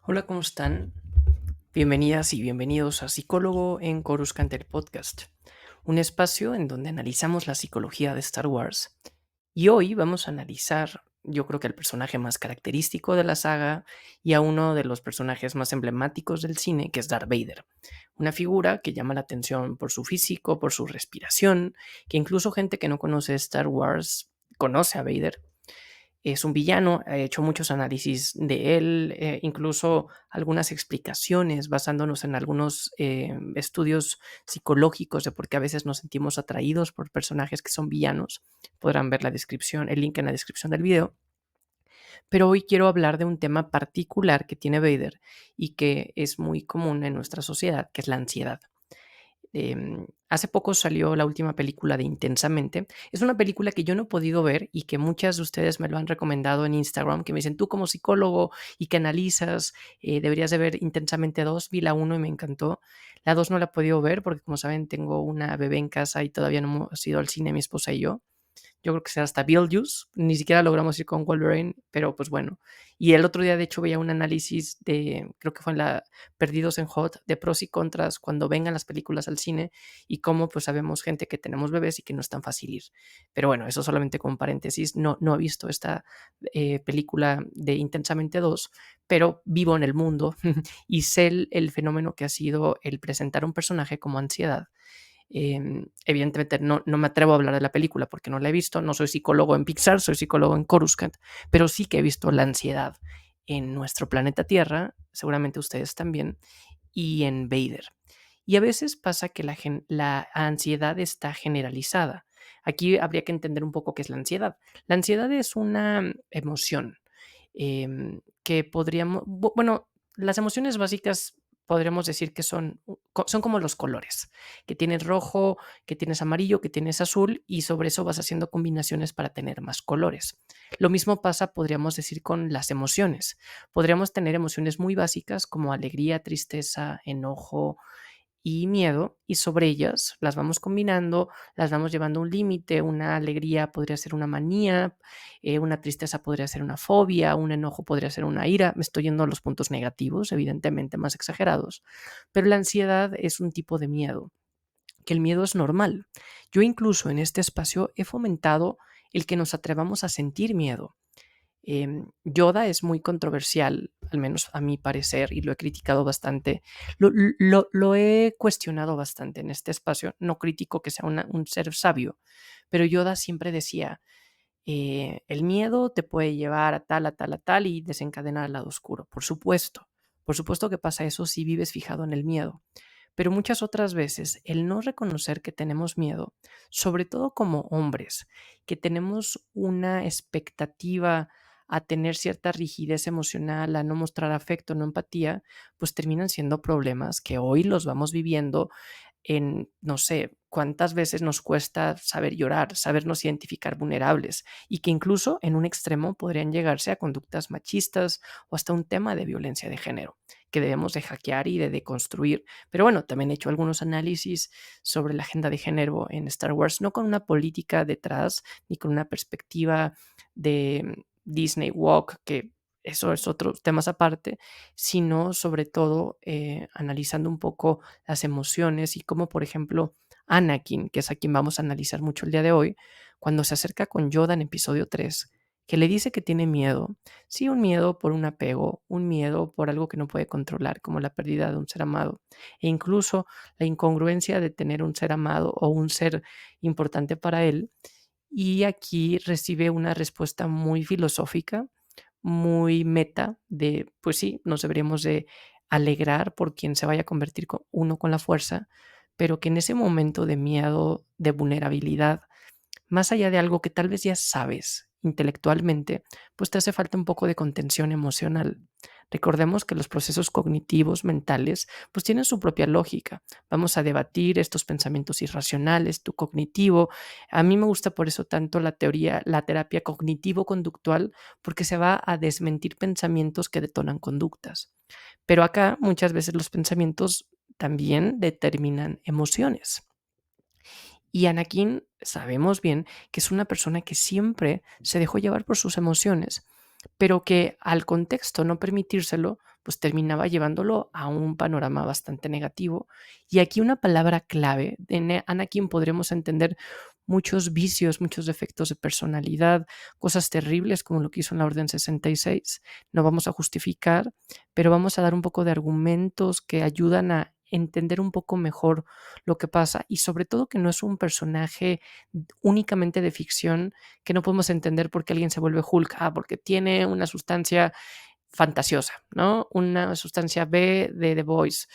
Hola, ¿cómo están? Bienvenidas y bienvenidos a Psicólogo en Coruscant el Podcast, un espacio en donde analizamos la psicología de Star Wars. Y hoy vamos a analizar, yo creo que el personaje más característico de la saga y a uno de los personajes más emblemáticos del cine, que es Darth Vader. Una figura que llama la atención por su físico, por su respiración, que incluso gente que no conoce Star Wars conoce a Vader. Es un villano, he hecho muchos análisis de él, incluso algunas explicaciones basándonos en algunos estudios psicológicos de por qué a veces nos sentimos atraídos por personajes que son villanos. Podrán ver la descripción, el link en la descripción del video. Pero hoy quiero hablar de un tema particular que tiene Vader y que es muy común en nuestra sociedad, que es la ansiedad. Hace poco salió la última película de Intensamente. Es una película que yo no he podido ver y que muchas de ustedes me lo han recomendado en Instagram, que me dicen, tú como psicólogo y que analizas, deberías de ver Intensamente 2. Vi la 1 y me encantó. La 2 no la he podido ver porque, como saben, tengo una bebé en casa y todavía no hemos ido al cine mi esposa y yo. Yo creo que será hasta Beetlejuice, ni siquiera logramos ir con Wolverine, pero pues bueno. Y el otro día, de hecho, veía un análisis de, creo que fue en la Perdidos en Hot, de pros y contras cuando vengan las películas al cine y cómo pues sabemos gente que tenemos bebés y que no es tan fácil ir. Pero bueno, eso solamente como paréntesis, no he visto esta película de Intensamente 2, pero vivo en el mundo y sé el fenómeno que ha sido el presentar un personaje como ansiedad. Evidentemente no me atrevo a hablar de la película porque no la he visto, no soy psicólogo en Pixar, soy psicólogo en Coruscant, pero sí que he visto la ansiedad en nuestro planeta Tierra, seguramente ustedes también, y en Vader. Y a veces pasa que la ansiedad está generalizada. Aquí habría que entender un poco qué es la ansiedad. La ansiedad es una emoción que podríamos, bueno, las emociones básicas podríamos decir que son como los colores, que tienes rojo, que tienes amarillo, que tienes azul y sobre eso vas haciendo combinaciones para tener más colores. Lo mismo pasa, podríamos decir, con las emociones. Podríamos tener emociones muy básicas como alegría, tristeza, enojo, y miedo, y sobre ellas las vamos combinando, las vamos llevando a un límite. Una alegría podría ser una manía, una tristeza podría ser una fobia, un enojo podría ser una ira. Me estoy yendo a los puntos negativos, evidentemente más exagerados, pero la ansiedad es un tipo de miedo, que el miedo es normal. Yo incluso en este espacio he fomentado el que nos atrevamos a sentir miedo. Yoda es muy controversial, al menos a mi parecer, y lo he criticado bastante. Lo he cuestionado bastante en este espacio. No critico que sea un ser sabio, pero Yoda siempre decía, el miedo te puede llevar a tal, a tal, a tal y desencadenar al lado oscuro. Por supuesto que pasa eso si vives fijado en el miedo. Pero muchas otras veces el no reconocer que tenemos miedo, sobre todo como hombres, que tenemos una expectativa a tener cierta rigidez emocional, a no mostrar afecto, no empatía, pues terminan siendo problemas que hoy los vamos viviendo en, no sé, cuántas veces nos cuesta saber llorar, sabernos identificar vulnerables y que incluso en un extremo podrían llegarse a conductas machistas o hasta un tema de violencia de género que debemos de hackear y de deconstruir. Pero bueno, también he hecho algunos análisis sobre la agenda de género en Star Wars, no con una política detrás ni con una perspectiva de Disney Walk, que eso es otro temas aparte, sino sobre todo analizando un poco las emociones y cómo, por ejemplo, Anakin, que es a quien vamos a analizar mucho el día de hoy, cuando se acerca con Yoda en episodio 3, que le dice que tiene miedo, sí, un miedo por un apego, un miedo por algo que no puede controlar, como la pérdida de un ser amado, e incluso la incongruencia de tener un ser amado o un ser importante para él. Y aquí recibe una respuesta muy filosófica, muy meta de, pues sí, nos deberíamos de alegrar por quien se vaya a convertir uno con la fuerza, pero que en ese momento de miedo, de vulnerabilidad, más allá de algo que tal vez ya sabes intelectualmente, pues te hace falta un poco de contención emocional. Recordemos que los procesos cognitivos mentales pues tienen su propia lógica. Vamos a debatir estos pensamientos irracionales, tu cognitivo. A mí me gusta por eso tanto la teoría, la terapia cognitivo-conductual, porque se va a desmentir pensamientos que detonan conductas. Pero acá muchas veces los pensamientos también determinan emociones. Y Anakin sabemos bien que es una persona que siempre se dejó llevar por sus emociones. pero que al contexto no permitírselo, pues terminaba llevándolo a un panorama bastante negativo. Y aquí una palabra clave, en Anakin podremos entender muchos vicios, muchos defectos de personalidad, cosas terribles como lo que hizo en la Orden 66. No vamos a justificar, pero vamos a dar un poco de argumentos que ayudan a entender un poco mejor lo que pasa y sobre todo que no es un personaje únicamente de ficción que no podemos entender por qué alguien se vuelve Hulk, porque tiene una sustancia fantasiosa, ¿no? Una sustancia B de The Boys,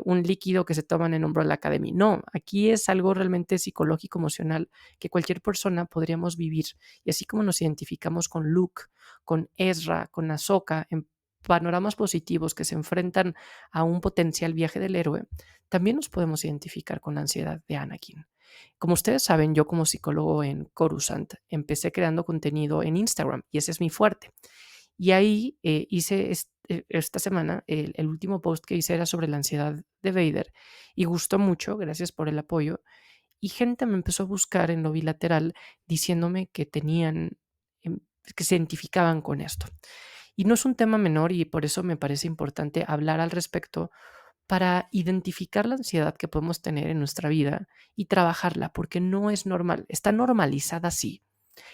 un líquido que se toman en Umbrella Academy. No, aquí es algo realmente psicológico, emocional, que cualquier persona podríamos vivir. Y así como nos identificamos con Luke, con Ezra, con Ahsoka, en panoramas positivos que se enfrentan a un potencial viaje del héroe, también nos podemos identificar con la ansiedad de Anakin. Como ustedes saben, yo como psicólogo en Coruscant empecé creando contenido en Instagram y ese es mi fuerte. Y ahí hice esta semana, el último post que hice era sobre la ansiedad de Vader y gustó mucho, gracias por el apoyo. Y gente me empezó a buscar en lo bilateral diciéndome que tenían, em, que se identificaban con esto. Y no es un tema menor y por eso me parece importante hablar al respecto para identificar la ansiedad que podemos tener en nuestra vida y trabajarla, porque no es normal. Está normalizada, sí.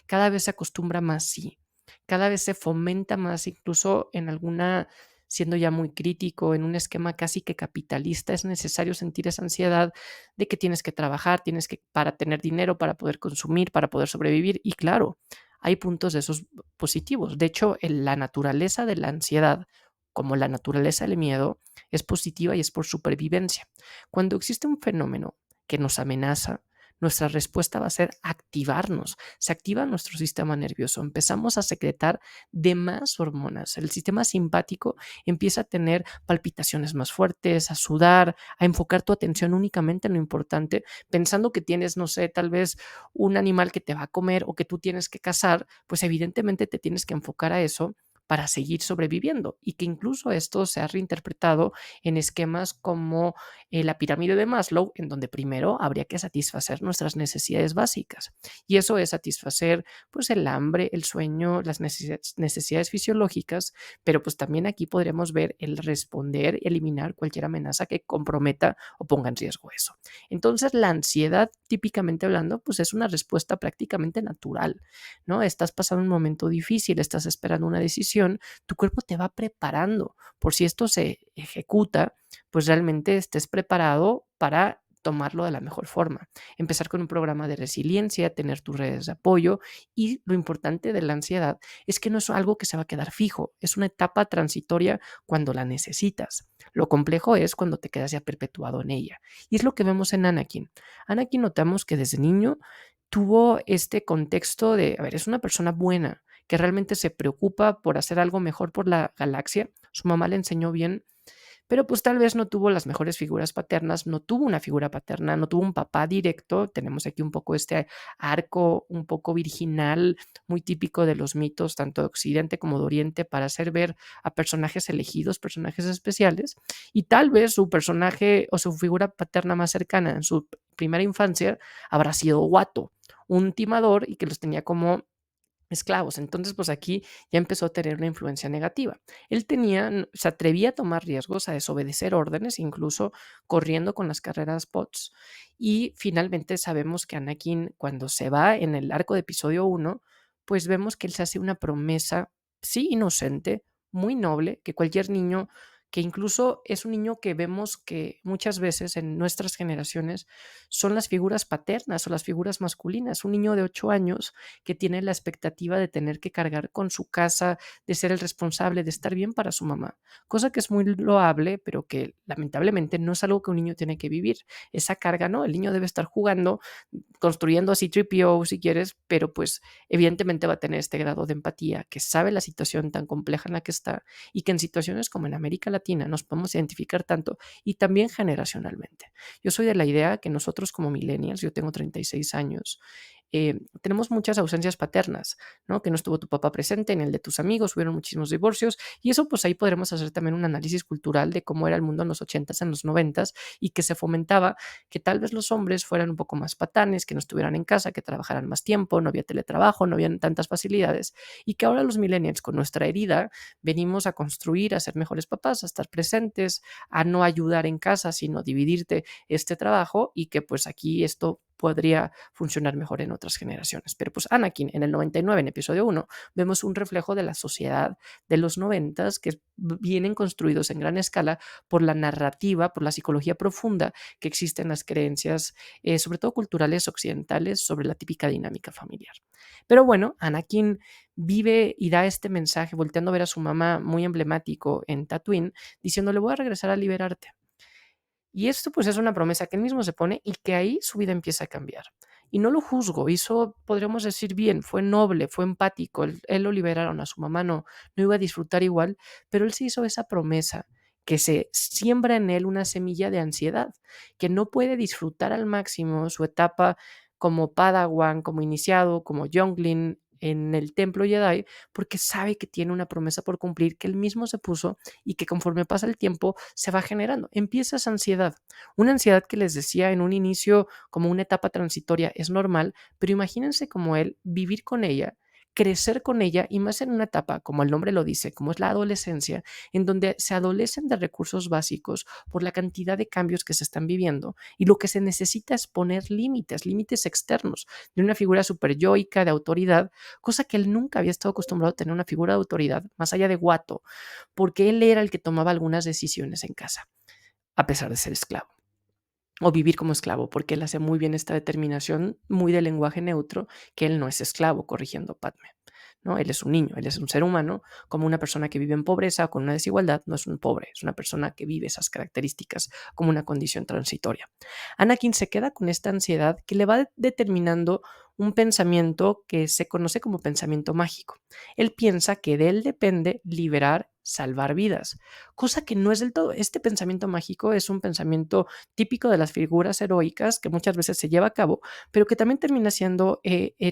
Cada vez se acostumbra más, sí. Cada vez se fomenta más, incluso en alguna, siendo ya muy crítico, en un esquema casi que capitalista, es necesario sentir esa ansiedad de que tienes que trabajar, tienes que, para tener dinero, para poder consumir, para poder sobrevivir. Y claro, hay puntos de esos positivos. De hecho, la naturaleza de la ansiedad, como la naturaleza del miedo, es positiva y es por supervivencia. Cuando existe un fenómeno que nos amenaza, nuestra respuesta va a ser activarnos. Se activa nuestro sistema nervioso, empezamos a secretar demás hormonas. El sistema simpático empieza a tener palpitaciones más fuertes, a sudar, a enfocar tu atención únicamente en lo importante, pensando que tienes, no sé, tal vez un animal que te va a comer o que tú tienes que cazar, pues evidentemente te tienes que enfocar a eso para seguir sobreviviendo y que incluso esto se ha reinterpretado en esquemas como la pirámide de Maslow, en donde primero habría que satisfacer nuestras necesidades básicas. Y eso es satisfacer pues el hambre, el sueño, las necesidades fisiológicas, pero pues también aquí podríamos ver el responder, eliminar cualquier amenaza que comprometa o ponga en riesgo eso. Entonces la ansiedad, típicamente hablando, pues es una respuesta prácticamente natural, ¿no? Estás pasando un momento difícil, estás esperando una decisión, tu cuerpo te va preparando por si esto se ejecuta, pues realmente estés preparado para tomarlo de la mejor forma. Empezar con un programa de resiliencia, tener tus redes de apoyo y lo importante de la ansiedad es que no es algo que se va a quedar fijo, es una etapa transitoria cuando la necesitas. Lo complejo es cuando te quedas ya perpetuado en ella. Y es lo que vemos en Anakin. Anakin notamos que desde niño tuvo este contexto de, a ver, es una persona buena, que realmente se preocupa por hacer algo mejor por la galaxia. Su mamá le enseñó bien, pero pues tal vez no tuvo las mejores figuras paternas, no tuvo una figura paterna, no tuvo un papá directo. Tenemos aquí un poco este arco un poco virginal, muy típico de los mitos, tanto de Occidente como de Oriente, para hacer ver a personajes elegidos, personajes especiales. Y tal vez su personaje o su figura paterna más cercana en su primera infancia habrá sido Watto, un timador y que los tenía como esclavos. Entonces, pues aquí ya empezó a tener una influencia negativa. Él se atrevía a tomar riesgos, a desobedecer órdenes, incluso corriendo con las carreras bots. Y finalmente sabemos que Anakin, cuando se va en el arco de episodio 1, pues vemos que él se hace una promesa, sí, inocente, muy noble, que cualquier niño, que incluso es un niño que vemos que muchas veces en nuestras generaciones son las figuras paternas o las figuras masculinas. Un niño de 8 años que tiene la expectativa de tener que cargar con su casa, de ser el responsable, de estar bien para su mamá, cosa que es muy loable, pero que lamentablemente no es algo que un niño tiene que vivir. Esa carga no, el niño debe estar jugando, construyendo así 3PO si quieres, pero pues evidentemente va a tener este grado de empatía, que sabe la situación tan compleja en la que está y que en situaciones como en América Latina nos podemos identificar tanto y también generacionalmente. Yo soy de la idea que nosotros como millennials, yo tengo 36 años, tenemos muchas ausencias paternas, ¿no? Que no estuvo tu papá presente en el de tus amigos, hubieron muchísimos divorcios y eso pues ahí podremos hacer también un análisis cultural de cómo era el mundo en los 80s, en los 90s y que se fomentaba que tal vez los hombres fueran un poco más patanes, que no estuvieran en casa, que trabajaran más tiempo, no había teletrabajo, no habían tantas facilidades y que ahora los millennials con nuestra herida venimos a construir, a ser mejores papás, a estar presentes, a no ayudar en casa, sino dividirte este trabajo y que pues aquí esto podría funcionar mejor en otras generaciones. Pero pues Anakin en el 99, en episodio 1, vemos un reflejo de la sociedad de los 90 que vienen construidos en gran escala por la narrativa, por la psicología profunda que existe en las creencias, sobre todo culturales occidentales, sobre la típica dinámica familiar. Pero bueno, Anakin vive y da este mensaje volteando a ver a su mamá muy emblemático en Tatooine, diciéndole voy a regresar a liberarte. Y esto pues es una promesa que él mismo se pone y que ahí su vida empieza a cambiar. Y no lo juzgo, hizo, podríamos decir bien, fue noble, fue empático, él lo liberaron, a su mamá no iba a disfrutar igual, pero él se hizo esa promesa que se siembra en él una semilla de ansiedad, que no puede disfrutar al máximo su etapa como Padawan, como iniciado, como Youngling en el templo Jedi, porque sabe que tiene una promesa por cumplir que él mismo se puso y que conforme pasa el tiempo se va generando. Empieza esa ansiedad, una ansiedad que les decía en un inicio como una etapa transitoria es normal, pero imagínense como él vivir con ella, crecer con ella y más en una etapa, como el nombre lo dice, como es la adolescencia, en donde se adolecen de recursos básicos por la cantidad de cambios que se están viviendo y lo que se necesita es poner límites, límites externos de una figura super yoica de autoridad, cosa que él nunca había estado acostumbrado a tener una figura de autoridad, más allá de Watto, porque él era el que tomaba algunas decisiones en casa, a pesar de ser esclavo. O vivir como esclavo, porque él hace muy bien esta determinación, muy de lenguaje neutro, que él no es esclavo, corrigiendo a Padme, ¿no? Él es un niño, él es un ser humano, como una persona que vive en pobreza o con una desigualdad, no es un pobre, es una persona que vive esas características como una condición transitoria. Anakin se queda con esta ansiedad que le va determinando un pensamiento que se conoce como pensamiento mágico. Él piensa que de él depende liberar, salvar vidas, cosa que no es del todo. Este pensamiento mágico es un pensamiento típico de las figuras heroicas que muchas veces se lleva a cabo, pero que también termina siendo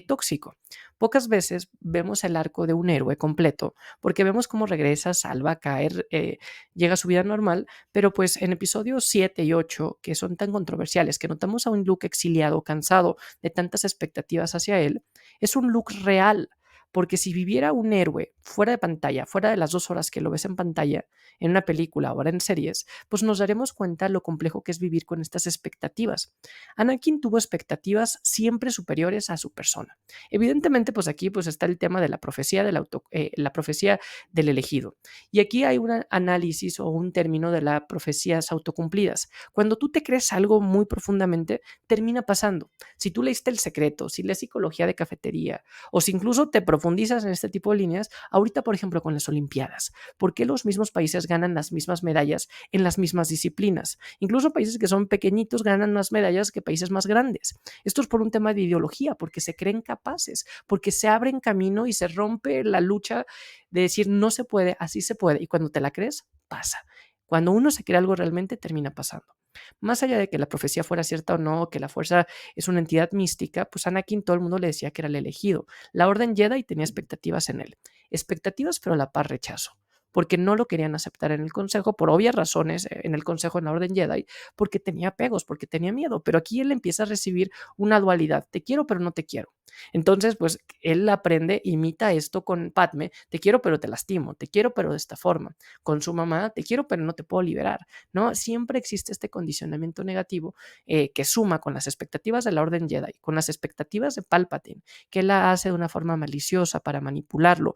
tóxico. Pocas veces vemos el arco de un héroe completo, porque vemos cómo regresa, salva, caer, llega a su vida normal, pero pues en episodios 7 y 8, que son tan controversiales, que notamos a un Luke exiliado, cansado de tantas expectativas hacia él, es un Luke real, porque si viviera un héroe fuera de pantalla, fuera de las 2 horas que lo ves en pantalla, en una película o ahora en series, pues nos daremos cuenta lo complejo que es vivir con estas expectativas. Anakin tuvo expectativas siempre superiores a su persona. Evidentemente, pues aquí pues está el tema de la profecía la profecía del elegido. Y aquí hay un análisis o un término de las profecías autocumplidas. Cuando tú te crees algo muy profundamente, termina pasando. Si tú leíste El Secreto, si lees Psicología de Cafetería, o si incluso te profundizas en este tipo de líneas, ahorita, por ejemplo, con las Olimpiadas, ¿por qué los mismos países ganan las mismas medallas en las mismas disciplinas? Incluso países que son pequeñitos ganan más medallas que países más grandes. Esto es por un tema de ideología, porque se creen capaces, porque se abren camino y se rompe la lucha de decir no se puede, así se puede. Y cuando te la crees, pasa. Cuando uno se cree algo realmente, termina pasando. Más allá de que la profecía fuera cierta o no, que la fuerza es una entidad mística, pues Anakin todo el mundo le decía que era el elegido. La Orden Jedi tenía expectativas en él. Expectativas, pero a la par rechazo. Porque no lo querían aceptar en el consejo, por obvias razones, en el consejo en la Orden Jedi, porque tenía apegos, porque tenía miedo. Pero aquí él empieza a recibir una dualidad: te quiero, pero no te quiero. Entonces, pues él aprende, imita esto con Padme: te quiero, pero te lastimo, te quiero, pero de esta forma. Con su mamá: te quiero, pero no te puedo liberar, ¿no? Siempre existe este condicionamiento negativo que suma con las expectativas de la Orden Jedi, con las expectativas de Palpatine, que él la hace de una forma maliciosa para manipularlo,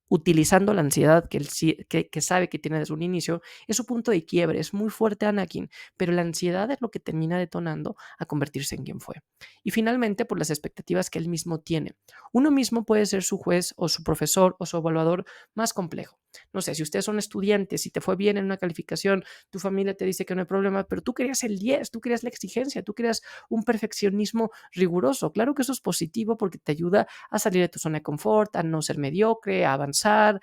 utilizando la ansiedad que él que sabe que tiene desde un inicio. Es su punto de quiebre, es muy fuerte Anakin, pero la ansiedad es lo que termina detonando a convertirse en quien fue. Y finalmente, por las expectativas que él mismo tiene. Uno mismo puede ser su juez o su profesor o su evaluador más complejo. No sé, si ustedes son estudiantes, si te fue bien en una calificación, tu familia te dice que no hay problema, pero tú querías el 10, tú querías la exigencia, tú querías un perfeccionismo riguroso. Claro que eso es positivo porque te ayuda a salir de tu zona de confort, a no ser mediocre, a avanzar,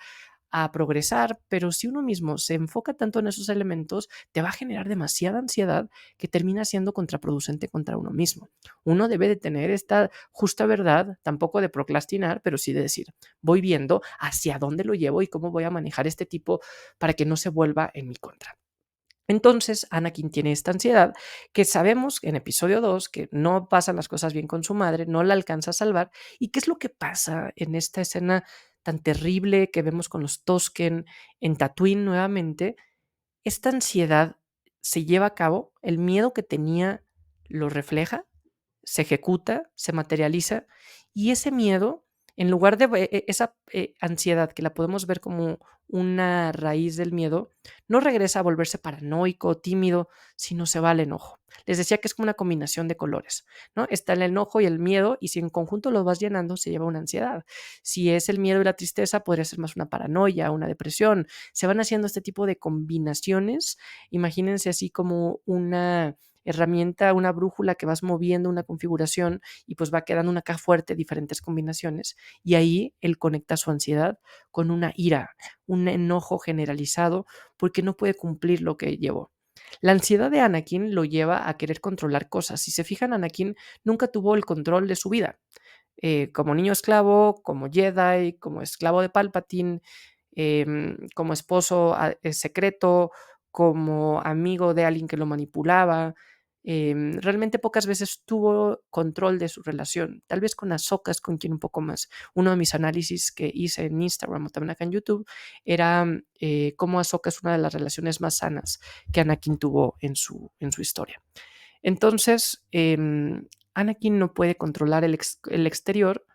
a progresar, pero si uno mismo se enfoca tanto en esos elementos, te va a generar demasiada ansiedad que termina siendo contraproducente contra uno mismo. Uno debe de tener esta justa verdad, tampoco de procrastinar, pero sí de decir, voy viendo hacia dónde lo llevo y cómo voy a manejar este tipo para que no se vuelva en mi contra. Entonces, Anakin tiene esta ansiedad que sabemos en episodio 2 que no pasan las cosas bien con su madre, no la alcanza a salvar. ¿Y qué es lo que pasa en esta escena tan terrible que vemos con los Tosken en Tatooine nuevamente? Esta ansiedad se lleva a cabo, el miedo que tenía lo refleja, se ejecuta, se materializa, y ese miedo, en lugar de esa ansiedad que la podemos ver como una raíz del miedo, no regresa a volverse paranoico, tímido, sino se va al enojo. Les decía que es como una combinación de colores, ¿no? Está el enojo y el miedo, y si en conjunto los vas llenando, se lleva una ansiedad. Si es el miedo y la tristeza, podría ser más una paranoia, una depresión. Se van haciendo este tipo de combinaciones. Imagínense así como una herramienta, una brújula que vas moviendo una configuración y pues va quedando una caja fuerte, diferentes combinaciones, y ahí él conecta su ansiedad con una ira, un enojo generalizado porque no puede cumplir lo que llevó. La ansiedad de Anakin lo lleva a querer controlar cosas. Si se fijan, Anakin nunca tuvo el control de su vida. Como niño esclavo, como Jedi, como esclavo de Palpatine, como esposo secreto, como amigo de alguien que lo manipulaba. Realmente pocas veces tuvo control de su relación. Tal vez con Ahsoka es con quien un poco más. Uno de mis análisis que hice en Instagram o también acá en YouTube era cómo Ahsoka es una de las relaciones más sanas que Anakin tuvo en su historia. Entonces, Anakin no puede controlar el exterior,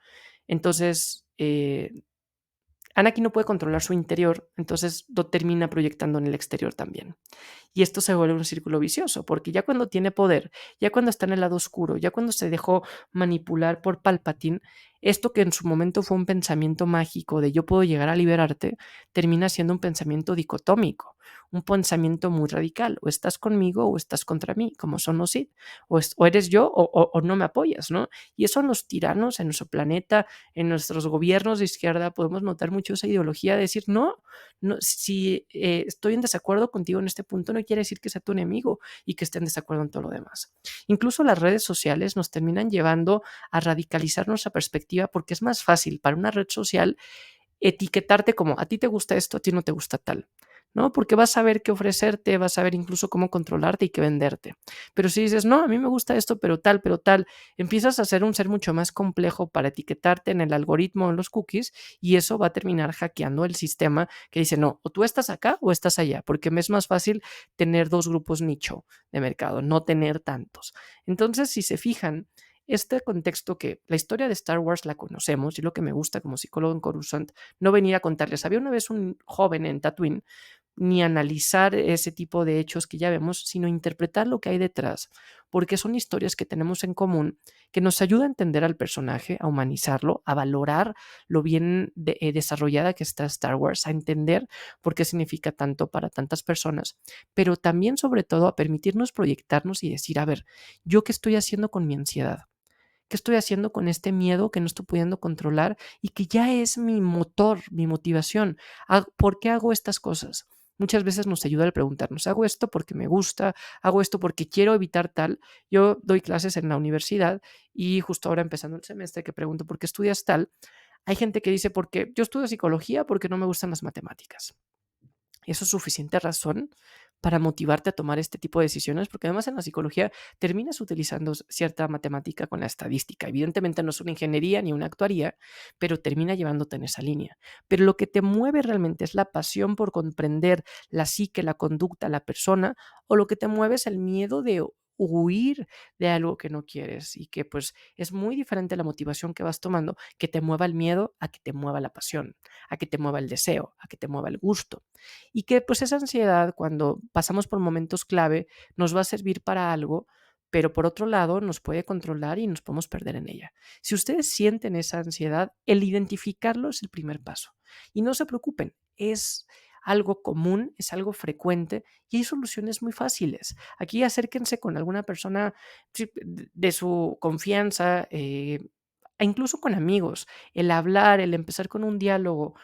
entonces Anakin no puede controlar su interior, entonces lo termina proyectando en el exterior también. Y esto se vuelve un círculo vicioso, porque ya cuando tiene poder, ya cuando está en el lado oscuro, ya cuando se dejó manipular por Palpatine, esto que en su momento fue un pensamiento mágico de yo puedo llegar a liberarte, termina siendo un pensamiento dicotómico, un pensamiento muy radical, o estás conmigo o estás contra mí, como son los Sith, o eres yo o no me apoyas, ¿no? Y eso en los tiranos, en nuestro planeta, en nuestros gobiernos de izquierda, podemos notar mucho esa ideología de decir, no, no, si estoy en desacuerdo contigo en este punto, no quiere decir que sea tu enemigo y que esté en desacuerdo en todo lo demás. Incluso las redes sociales nos terminan llevando a radicalizar nuestra perspectiva porque es más fácil para una red social etiquetarte como a ti te gusta esto, a ti no te gusta tal, ¿no? Porque vas a saber qué ofrecerte, vas a saber incluso cómo controlarte y qué venderte. Pero si dices, no, a mí me gusta esto, pero tal, empiezas a ser un ser mucho más complejo para etiquetarte en el algoritmo, en los cookies, y eso va a terminar hackeando el sistema que dice, no, o tú estás acá o estás allá, porque me es más fácil tener dos grupos nicho de mercado, no tener tantos. Entonces, si se fijan, este contexto que la historia de Star Wars la conocemos y lo que me gusta como psicólogo en Coruscant, no venir a contarles, había una vez un joven en Tatooine, ni analizar ese tipo de hechos que ya vemos, sino interpretar lo que hay detrás, porque son historias que tenemos en común, que nos ayuda a entender al personaje, a humanizarlo, a valorar lo bien desarrollada que está Star Wars, a entender por qué significa tanto para tantas personas, pero también sobre todo a permitirnos proyectarnos y decir, a ver, ¿yo qué estoy haciendo con mi ansiedad? ¿Qué estoy haciendo con este miedo que no estoy pudiendo controlar y que ya es mi motor, mi motivación? ¿Por qué hago estas cosas? Muchas veces nos ayuda al preguntarnos, ¿hago esto porque me gusta? ¿Hago esto porque quiero evitar tal? Yo doy clases en la universidad y justo ahora empezando el semestre que pregunto, ¿por qué estudias tal? Hay gente que dice, porque yo estudio psicología porque no me gustan las matemáticas. Eso es suficiente razón para motivarte a tomar este tipo de decisiones, porque además en la psicología terminas utilizando cierta matemática con la estadística. Evidentemente no es una ingeniería ni una actuaría, pero termina llevándote en esa línea. Pero lo que te mueve realmente es la pasión por comprender la psique, la conducta, la persona, o lo que te mueve es el miedo de huir de algo que no quieres y que pues es muy diferente la motivación que vas tomando que te mueva el miedo a que te mueva la pasión, a que te mueva el deseo, a que te mueva el gusto. Y que pues esa ansiedad cuando pasamos por momentos clave nos va a servir para algo, pero por otro lado nos puede controlar y nos podemos perder en ella. Si ustedes sienten esa ansiedad, el identificarlo es el primer paso. Y no se preocupen, es algo común, es algo frecuente y hay soluciones muy fáciles. Aquí acérquense con alguna persona de su confianza, e incluso con amigos, el hablar, el empezar con un diálogo,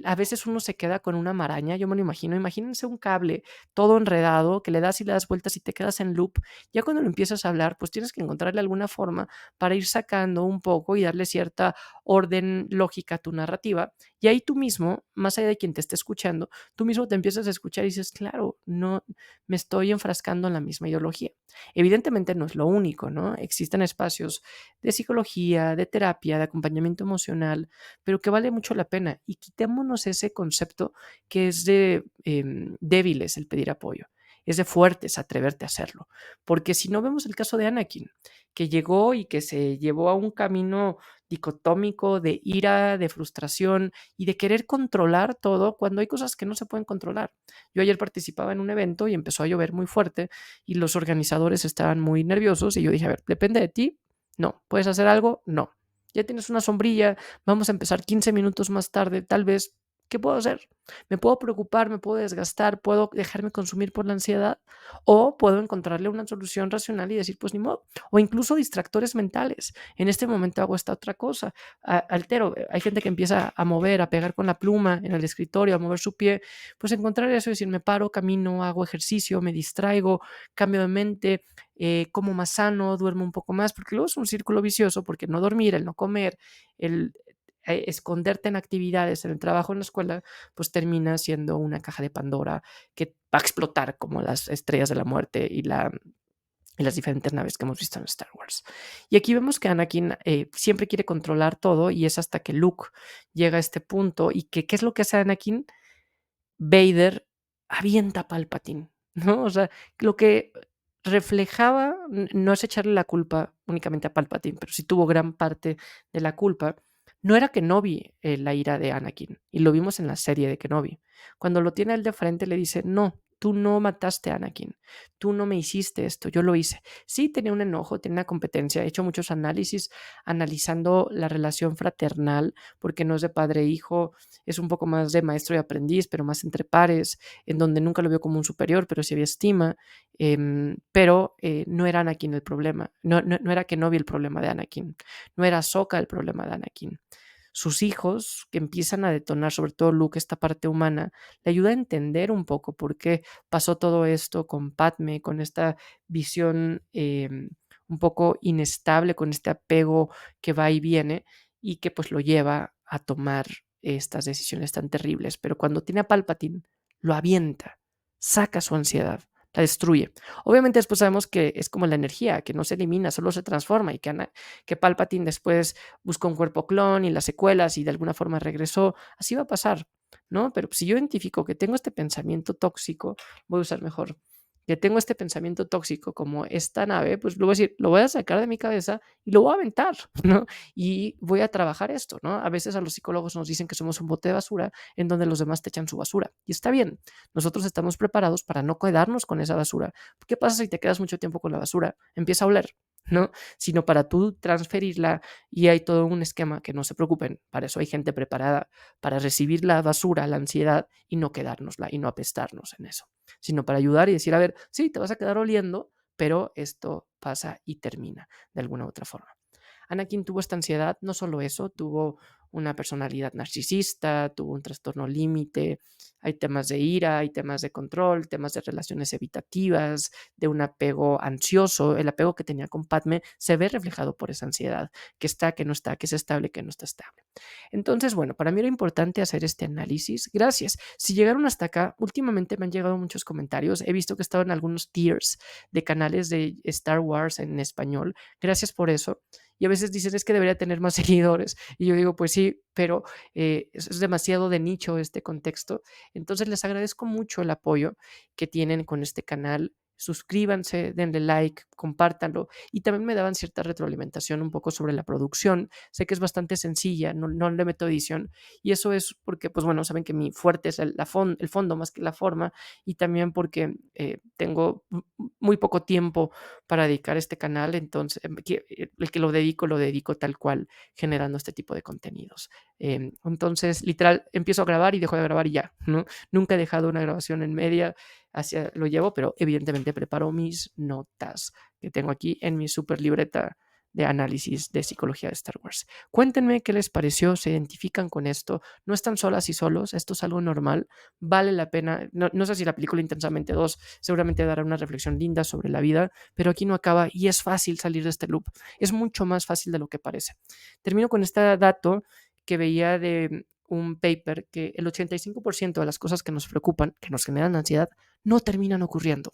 A veces uno se queda con una maraña, yo me lo imagino, imagínense un cable todo enredado que le das y le das vueltas y te quedas en loop. Ya cuando lo empiezas a hablar, pues tienes que encontrarle alguna forma para ir sacando un poco y darle cierta orden lógica a tu narrativa. Y ahí tú mismo, más allá de quien te esté escuchando, tú mismo te empiezas a escuchar y dices, claro, no me estoy enfrascando en la misma ideología. Evidentemente no es lo único, ¿no? Existen espacios de psicología, de terapia, de acompañamiento emocional, pero que vale mucho la pena. Y quitémonos ese concepto que es de débiles el pedir apoyo. Es de fuertes atreverte a hacerlo. Porque si no vemos el caso de Anakin, que llegó y que se llevó a un camino dicotómico de ira, de frustración y de querer controlar todo cuando hay cosas que no se pueden controlar. Yo ayer participaba en un evento y empezó a llover muy fuerte y los organizadores estaban muy nerviosos y yo dije, a ver, ¿depende de ti? No. ¿Puedes hacer algo? No. Ya tienes una sombrilla, vamos a empezar 15 minutos más tarde, tal vez. ¿Qué puedo hacer? Me puedo preocupar, me puedo desgastar, puedo dejarme consumir por la ansiedad o puedo encontrarle una solución racional y decir, pues ni modo. O incluso distractores mentales. En este momento hago esta otra cosa. Altero, hay gente que empieza a mover, a pegar con la pluma en el escritorio, a mover su pie. Pues encontrar eso y decir, me paro, camino, hago ejercicio, me distraigo, cambio de mente, como más sano, duermo un poco más, porque luego es un círculo vicioso, porque no dormir, el no comer, el esconderte en actividades, en el trabajo, en la escuela, pues termina siendo una caja de Pandora que va a explotar como las estrellas de la muerte y las diferentes naves que hemos visto en Star Wars. Y aquí vemos que Anakin siempre quiere controlar todo y es hasta que Luke llega a este punto y que, ¿qué es lo que hace Anakin? Vader avienta a Palpatine, ¿no? O sea, lo que reflejaba no es echarle la culpa únicamente a Palpatine, pero sí tuvo gran parte de la culpa. No era Kenobi la ira de Anakin, y lo vimos en la serie de Kenobi. Cuando lo tiene él de frente, le dice: No, tú no mataste a Anakin, tú no me hiciste esto, yo lo hice. Sí, tenía un enojo, tenía una competencia, he hecho muchos análisis analizando la relación fraternal, porque no es de padre e hijo, es un poco más de maestro y aprendiz, pero más entre pares, en donde nunca lo vio como un superior, pero sí había estima, pero no era Anakin el problema, no era Kenobi el problema de Anakin, no era Ahsoka el problema de Anakin. Sus hijos, que empiezan a detonar, sobre todo Luke, esta parte humana, le ayuda a entender un poco por qué pasó todo esto con Padme, con esta visión un poco inestable, con este apego que va y viene y que pues lo lleva a tomar estas decisiones tan terribles. Pero cuando tiene a Palpatine, lo avienta, saca su ansiedad, la destruye. Obviamente después sabemos que es como la energía, que no se elimina, solo se transforma y que Palpatine después buscó un cuerpo clon y las secuelas y de alguna forma regresó. Así va a pasar, ¿no? Pero si yo identifico que tengo este pensamiento tóxico, voy a usar mejor que tengo este pensamiento tóxico como esta nave, pues luego decir, lo voy a sacar de mi cabeza y lo voy a aventar, ¿no? Y voy a trabajar esto, ¿no? A veces a los psicólogos nos dicen que somos un bote de basura en donde los demás te echan su basura. Y está bien, nosotros estamos preparados para no quedarnos con esa basura. ¿Qué pasa si te quedas mucho tiempo con la basura? Empieza a oler, ¿no? Sino para tú transferirla y hay todo un esquema que no se preocupen, para eso hay gente preparada para recibir la basura, la ansiedad y no quedárnosla y no apestarnos en eso, sino para ayudar y decir, a ver, sí, te vas a quedar oliendo, pero esto pasa y termina de alguna u otra forma. Anakin tuvo esta ansiedad, no solo eso, tuvo una personalidad narcisista, tuvo un trastorno límite, hay temas de ira, hay temas de control, temas de relaciones evitativas, de un apego ansioso. El apego que tenía con Padme se ve reflejado por esa ansiedad, que está, que no está, que es estable, que no está estable. Entonces, bueno, para mí era importante hacer este análisis. Gracias. Si llegaron hasta acá, últimamente me han llegado muchos comentarios. He visto que estaba en algunos tiers de canales de Star Wars en español. Gracias por eso. Y a veces dicen, es que debería tener más seguidores. Y yo digo, pues sí, pero es demasiado de nicho este contexto. Entonces les agradezco mucho el apoyo que tienen con este canal. Suscríbanse, denle like, compártanlo. Y también me daban cierta retroalimentación un poco sobre la producción. Sé que es bastante sencilla, no le meto edición. Y eso es porque, pues bueno, saben que mi fuerte es el fondo más que la forma. Y también porque tengo muy poco tiempo para dedicar a este canal, entonces el que lo dedico tal cual, generando este tipo de contenidos. Entonces, literal, empiezo a grabar y dejo de grabar y ya, ¿no? Nunca he dejado una grabación en media, lo llevo, pero evidentemente preparo mis notas que tengo aquí en mi super libreta de análisis de psicología de Star Wars. Cuéntenme qué les pareció, se identifican con esto, no están solas y solos, esto es algo normal, vale la pena. No sé si la película Intensamente 2 seguramente dará una reflexión linda sobre la vida, pero aquí no acaba y es fácil salir de este loop. Es mucho más fácil de lo que parece. Termino con este dato que veía de un paper que el 85% de las cosas que nos preocupan, que nos generan ansiedad, no terminan ocurriendo.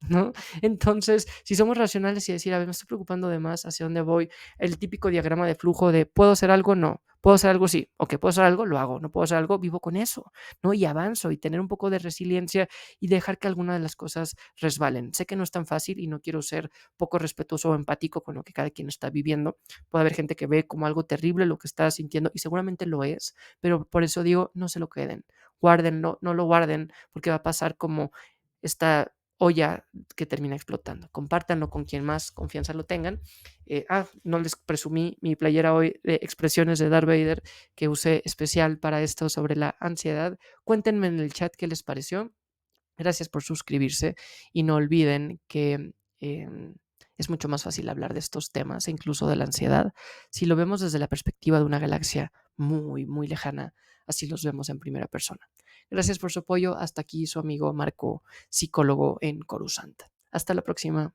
¿No? Entonces, si somos racionales y decir, a ver, me estoy preocupando de más, ¿hacia dónde voy? El típico diagrama de flujo de, ¿puedo hacer algo? No. ¿Puedo hacer algo? Sí. Ok, ¿puedo hacer algo? Lo hago. ¿No puedo hacer algo? Vivo con eso, ¿no? Y avanzo y tener un poco de resiliencia y dejar que alguna de las cosas resbalen. Sé que no es tan fácil y no quiero ser poco respetuoso o empático con lo que cada quien está viviendo. Puede haber gente que ve como algo terrible lo que está sintiendo y seguramente lo es, pero por eso digo, no se lo queden, guárdenlo, no lo guarden, porque va a pasar como esta olla que termina explotando. Compártanlo con quien más confianza lo tengan. No les presumí mi playera hoy de expresiones de Darth Vader que usé especial para esto sobre la ansiedad. Cuéntenme en el chat qué les pareció. Gracias por suscribirse y no olviden que es mucho más fácil hablar de estos temas e incluso de la ansiedad si lo vemos desde la perspectiva de una galaxia muy, muy lejana. Así los vemos en primera persona. Gracias por su apoyo. Hasta aquí su amigo Marco, psicólogo en Coruscant. Hasta la próxima.